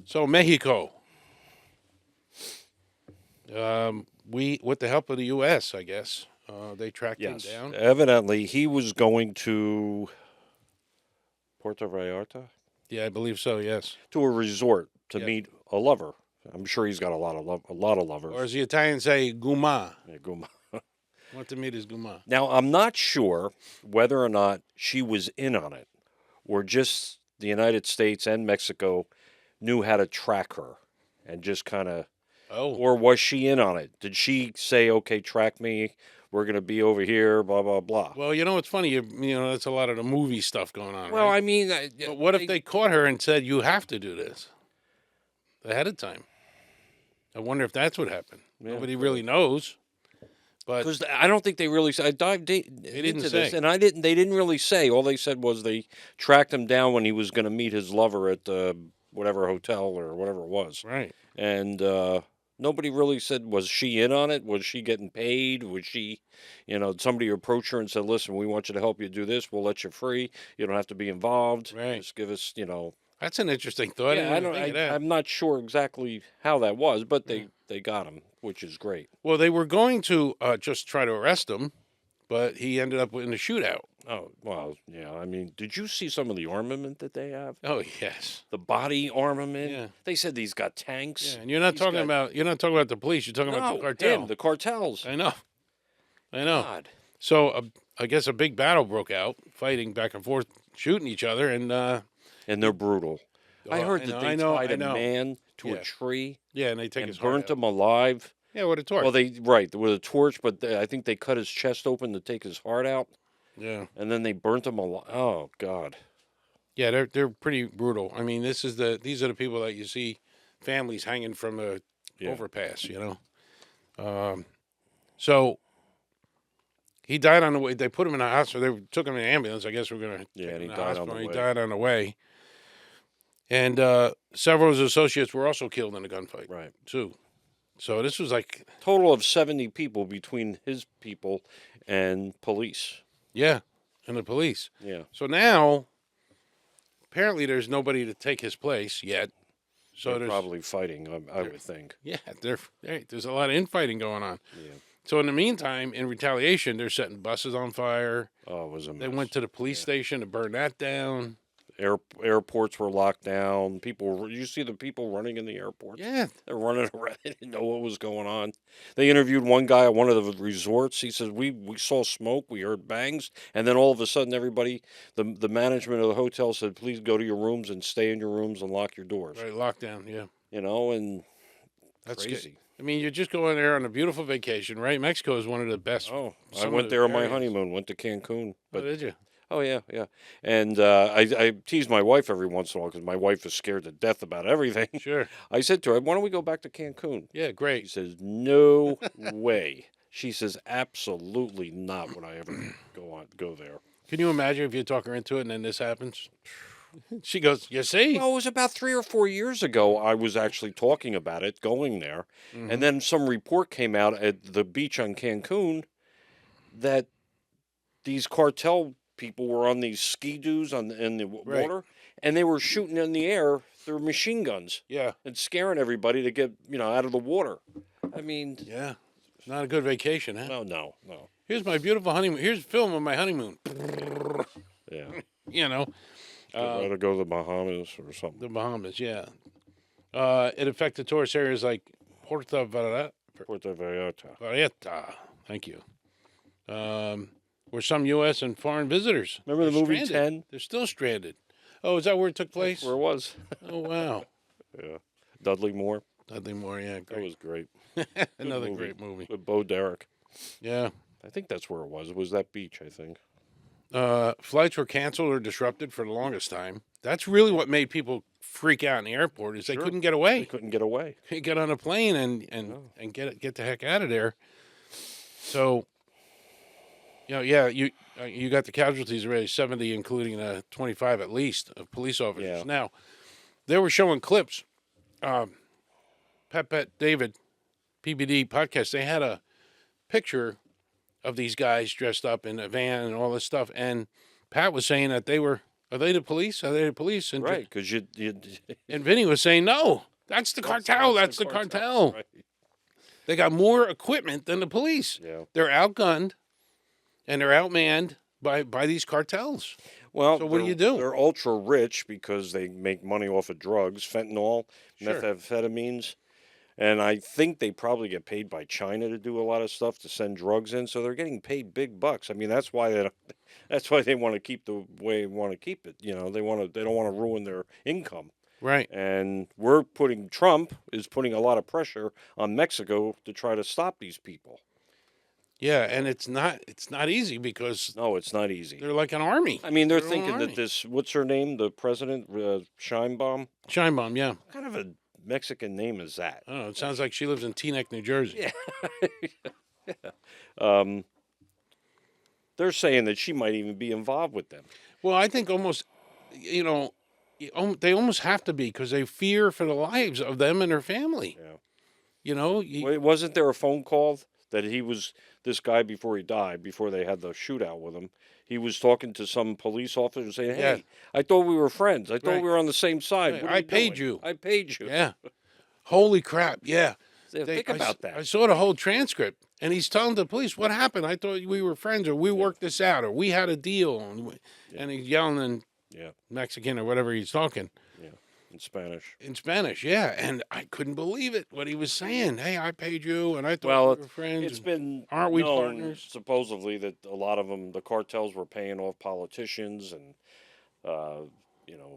So Mexico. With the help of the U.S., I guess, they tracked him down. Evidently, he was going to Puerto Vallarta. Yeah, I believe so. Yes. To a resort to meet a lover. I'm sure he's got a lot of lovers. Or as the Italians say, guma. Yeah, guma. Want to meet his guma. Now, I'm not sure whether or not she was in on it, or just the United States and Mexico knew how to track her, and just kind of. Oh. Or was she in on it? Did she say, "Okay, track me. We're going to be over here." Blah blah blah. Well, you know what's funny? You know, that's a lot of the movie stuff going on. Well, right? I mean, but what if they caught her and said, "You have to do this ahead of time"? I wonder if that's what happened. Yeah, nobody really knows. But because I don't think they really. I dived into this, and They didn't really say. All they said was they tracked him down when he was going to meet his lover at whatever hotel or whatever it was. Right. And nobody really said, was she in on it? Was she getting paid? Was she, somebody approached her and said, "Listen, we want you to help you do this. We'll let you free. You don't have to be involved. Right. Just give us, That's an interesting thought. Yeah, I'm not sure exactly how that was, but they got him, which is great. Well, they were going to just try to arrest him, but he ended up in a shootout. Oh, well, yeah. I mean, did you see some of the armament that they have? Oh, yes. The body armament. Yeah. They said he's got tanks. Yeah, and you're not talking about the police. You're talking about the cartel. The cartels. I know. God. So I guess a big battle broke out, fighting back and forth, shooting each other, and they're brutal. I heard that they tied a man to a tree. Yeah, and they take his burnt him alive. Yeah, with a torch. Well, with a torch, but I think they cut his chest open to take his heart out. Yeah. And then they burnt him alive. Oh God. Yeah, they're pretty brutal. I mean, these are the people that you see families hanging from a overpass, So he died on the way. They put him in a hospital. They took him in an ambulance. I guess we're going to take him he to the died hospital. on the way. He died on the way. And several of his associates were also killed in a gunfight. Right. Too. So this was like total of 70 people between his people and police. Yeah, and the police. Yeah. So now, apparently, there's nobody to take his place yet. So they're probably fighting, I would think. Yeah, there's a lot of infighting going on. Yeah. So in the meantime, in retaliation, they're setting buses on fire. Oh, it was a mess. They went to the police station to burn that down. Airports were locked down. You see the people running in the airports? Yeah. They're running around. They didn't know what was going on. They interviewed one guy at one of the resorts. He says, we saw smoke, we heard bangs, and then all of a sudden everybody, the management of the hotel said, please go to your rooms and stay in your rooms and lock your doors. Right, lockdown, yeah. And that's crazy. Good. I mean, you're just going there on a beautiful vacation, right? Mexico is one of the best. Oh, I went there on my honeymoon, went to Cancun. But, did you? Oh, yeah. And I tease my wife every once in a while because my wife is scared to death about everything. Sure. I said to her, why don't we go back to Cancun? Yeah, great. She says, no way. She says, absolutely not would I ever go there. Can you imagine if you talk her into it and then this happens? She goes, you see? Well, it was about 3 or 4 years ago I was actually talking about it, going there. Mm-hmm. And then some report came out at the beach on Cancun that these cartel people were on these ski-doos in the water, and they were shooting in the air their machine guns. Yeah. And scaring everybody to get, out of the water. I mean... Yeah. Not a good vacation, huh? No. Here's my beautiful honeymoon. Here's a film of my honeymoon. Yeah. I'd go to the Bahamas or something. The Bahamas, yeah. It affected tourist areas like Puerto Vallarta. Thank you. Where some U.S. and foreign visitors. Remember the movie stranded. 10? They're still stranded. Oh, is that where it took place? That's where it was. Oh, wow. Yeah. Dudley Moore, yeah. Great. That was great. Another great movie. With Bo Derek. Yeah. I think that's where it was. It was that beach, I think. Flights were canceled or disrupted for the longest time. That's really what made people freak out in the airport is they couldn't get away. They couldn't get away. They get on a plane and get the heck out of there. So, you got the casualties already, 70, including 25 at least of police officers. Yeah. Now, they were showing clips. Pet David, PBD podcast, they had a picture of these guys dressed up in a van and all this stuff. And Pat was saying that they were Are they the police? Are they the police? And Right, because and Vinny was saying, no, that's the cartel. That's the cartel. Right. They got more equipment than the police. Yeah. They're outgunned and they're outmanned by these cartels. Well, So what do you do? They're ultra rich because they make money off of drugs, fentanyl, Sure. methamphetamines. And I think they probably get paid by China to do a lot of stuff to send drugs in, so they're getting paid big bucks. I mean, that's why they want to keep the way they want to keep it. You know, they don't want to ruin their income. Right. And Trump is putting a lot of pressure on Mexico to try to stop these people. Yeah, and it's not easy because No, it's not easy. they're like an army. I mean, they're Their own thinking army. that what's her name, the president, Scheinbaum? Scheinbaum, yeah. What kind of a Mexican name is that? I don't know. It sounds like she lives in Teaneck, New Jersey. Yeah. They're saying that she might even be involved with them. Well, I think almost, they almost have to be because they fear for the lives of them and their family. Yeah. You know, Wait, wasn't there a phone call that this guy before he died, before they had the shootout with him, he was talking to some police officer saying, "Hey, Yeah. I thought we were friends. I thought Right. we were on the same side. Right. What are I you paid doing? you. I paid you." Yeah. Holy crap. Yeah. Think about that. I saw the whole transcript, and he's telling the police, what happened? I thought we were friends, or we worked this out, or we had a deal. And he's yelling in Mexican or whatever he's talking. Yeah, in Spanish. In Spanish, yeah. And I couldn't believe it, what he was saying. Hey, I paid you, and I thought we were friends. It's been aren't we known, partners? supposedly, that a lot of them, the cartels were paying off politicians and,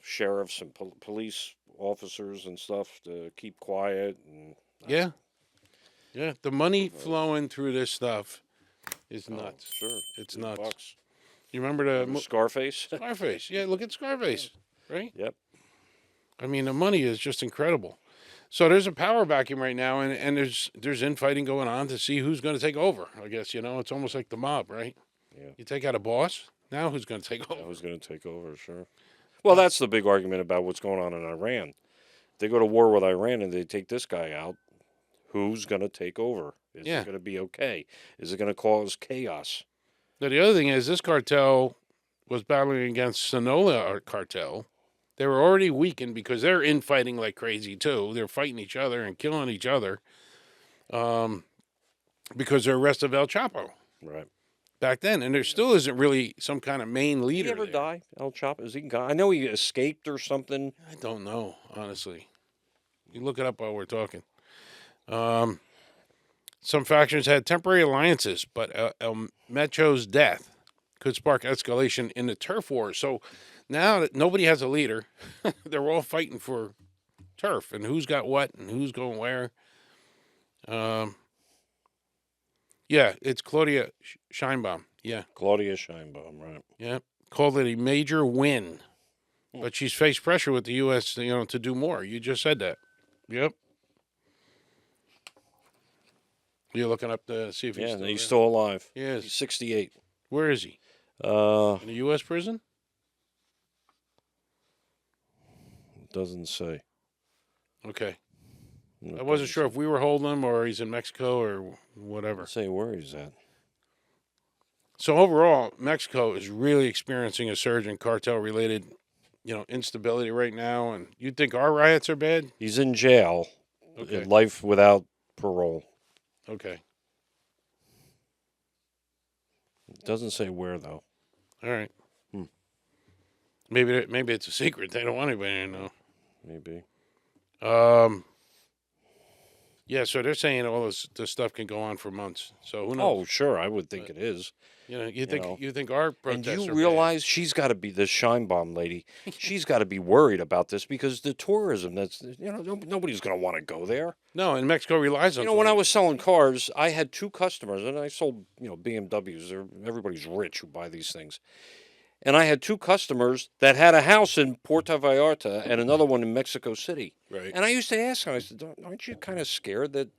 sheriffs and police officers and stuff to keep quiet. And Yeah. Yeah. The money flowing through this stuff is nuts. Sure. It's $2 nuts. bucks. You remember the Scarface? Scarface? Yeah, look at Scarface, right? Yep. I mean, the money is just incredible. So there's a power vacuum right now, and there's infighting going on to see who's going to take over. I guess, it's almost like the mob, right? Yeah. You take out a boss, now who's going to take over? Who's going to take over? Sure. Well, that's the big argument about what's going on in Iran. They go to war with Iran and they take this guy out. Who's going to take over? Is it going to be okay? Is it going to cause chaos? Now, the other thing is this cartel was battling against Sinaloa cartel. They were already weakened because they're infighting like crazy, too. They're fighting each other and killing each other because they're arrested El Chapo. Right. Back then, and there still isn't really some kind of main leader. Did he ever there. die, El Chapo? Is he gone? I know he escaped or something. I don't know, honestly. You look it up while we're talking. Some factions had temporary alliances, but El Mencho's death could spark escalation in the turf war. So now that nobody has a leader, they're all fighting for turf and who's got what and who's going where. Yeah, it's Claudia Scheinbaum. Yeah. Claudia Scheinbaum, right. Yeah. Called it a major win. But she's faced pressure with the U.S., to do more. You just said that. Yep. You're looking up to see if he's still alive. He is. He's 68. Where is he? In a U.S. prison? Doesn't say. Okay. I wasn't sure if we were holding him or he's in Mexico or whatever. Doesn't say where he's at. So overall, Mexico is really experiencing a surge in cartel-related, instability right now. And you think our riots are bad? He's in jail. Okay. Life without parole. Okay. Doesn't say where, though. All right. Maybe it's a secret. They don't want anybody to know. Maybe. Yeah, so they're saying all this stuff can go on for months. So who knows? Oh, sure. I would think it is. You think our protests And you are realize she's got to be this Scheinbaum lady. She's got to be worried about this because the tourism nobody's going to want to go there. No, and Mexico relies on. When I was selling cars, I had two customers, and I sold BMWs. Everybody's rich who buy these things. And I had two customers that had a house in Puerto Vallarta and another one in Mexico City. Right. And I used to ask them, I said, aren't you kind of scared that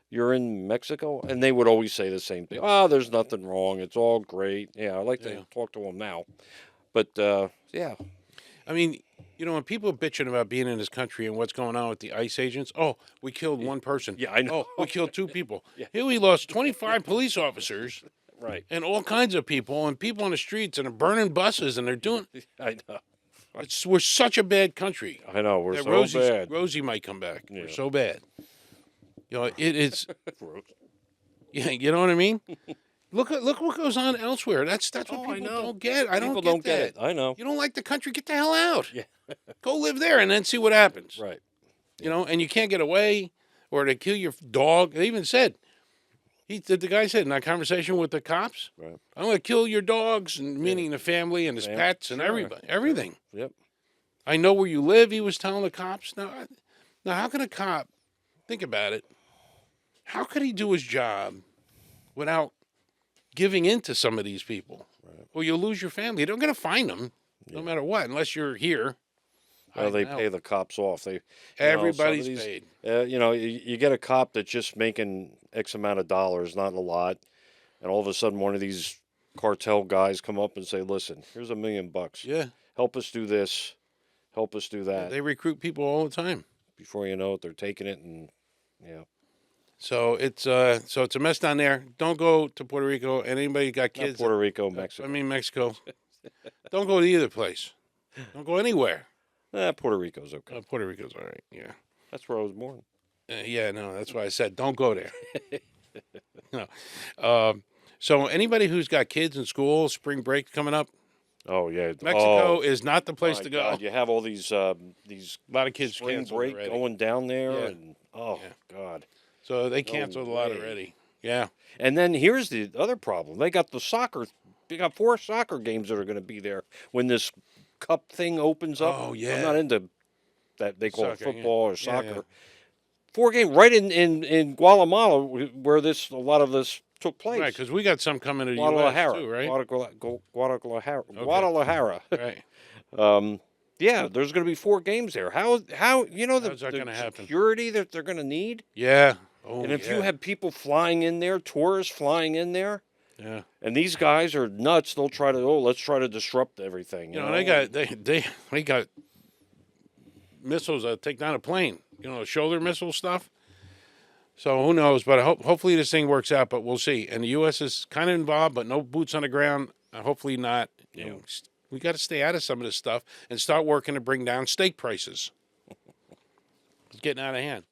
you're in Mexico? And they would always say the same thing. Oh, there's nothing wrong. It's all great. Yeah, I like to talk to them now. But, yeah. I mean, when people are bitching about being in this country and what's going on with the ICE agents, we killed one person. Yeah, I know. We killed two people. Yeah. Here we lost 25 police officers. Right. and all kinds of people and people on the streets and they're burning buses and they're doing. I know. We're such a bad country. I know. We're That so bad. Rosie might come back. Yeah. We're so bad. You know, it's Gross. yeah. You know what I mean? Look what goes on elsewhere. That's what Oh, I people know. don't get. I People don't get it. I know. You don't like the country? Get the hell out. Yeah. Go live there and then see what happens. Right. You know, and you can't get away, or they kill your dog. They even said, the guy said in that conversation with the cops, Right. I'm going to kill your dogs, and meaning the family and his Fam- pets and sure. everybody, everything. Yep. I know where you live, he was telling the cops. Now, how can a cop, think about it, how could he do his job without giving in to some of these people? Right. Well, you'll lose your family. You're going to find them, no matter what, unless you're here. Well, they hiding pay out. the cops off. They Everybody's some of paid. You know, you get a cop that's just making X amount of dollars, not a lot, and all of a sudden one of these cartel guys come up and say, "Listen, here's $1 million. Yeah. Help us do this. Help us do that." They recruit people all the time. Before you know it, they're taking it, and So it's a mess down there. Don't go to Puerto Rico. And anybody got not kids? Puerto Rico, Mexico. I mean Mexico. Don't go to either place. Don't go anywhere. Puerto Rico's okay. Puerto Rico's all right. Yeah. That's where I was born. Yeah. No, that's why I said don't go there. No. So anybody who's got kids in school, spring break coming up, Oh yeah, Mexico is not the place my to go. God, you have all these A lot of kids spring canceled break already. going down there, Yeah. and God. So they canceled a lot way. already. Yeah. And then here's the other problem: they got They got 4 soccer games that are going to be there when this cup thing opens up. Oh, yeah. I'm not into that. They call it Soccer, yeah. football or Yeah, soccer. yeah. 4 games right in Guatemala, where a lot of this took place. Right, because we got some coming to the U.S. Guadalajara, too, right? Guadalajara. Right. Yeah, there's going to be 4 games there. How How's that the gonna happen? security that they're going to need? Yeah. Oh, And if yeah. you have people flying in there, tourists flying in there, Yeah. and these guys are nuts, they'll try to let's try to disrupt everything. You know, they got missiles that take down a plane. You know, shoulder missile stuff. So who knows? But hopefully this thing works out. But we'll see. And the U.S. is kind of involved, but no boots on the ground. Hopefully not. You know, we got to stay out of some of this stuff and start working to bring down steak prices. It's getting out of hand.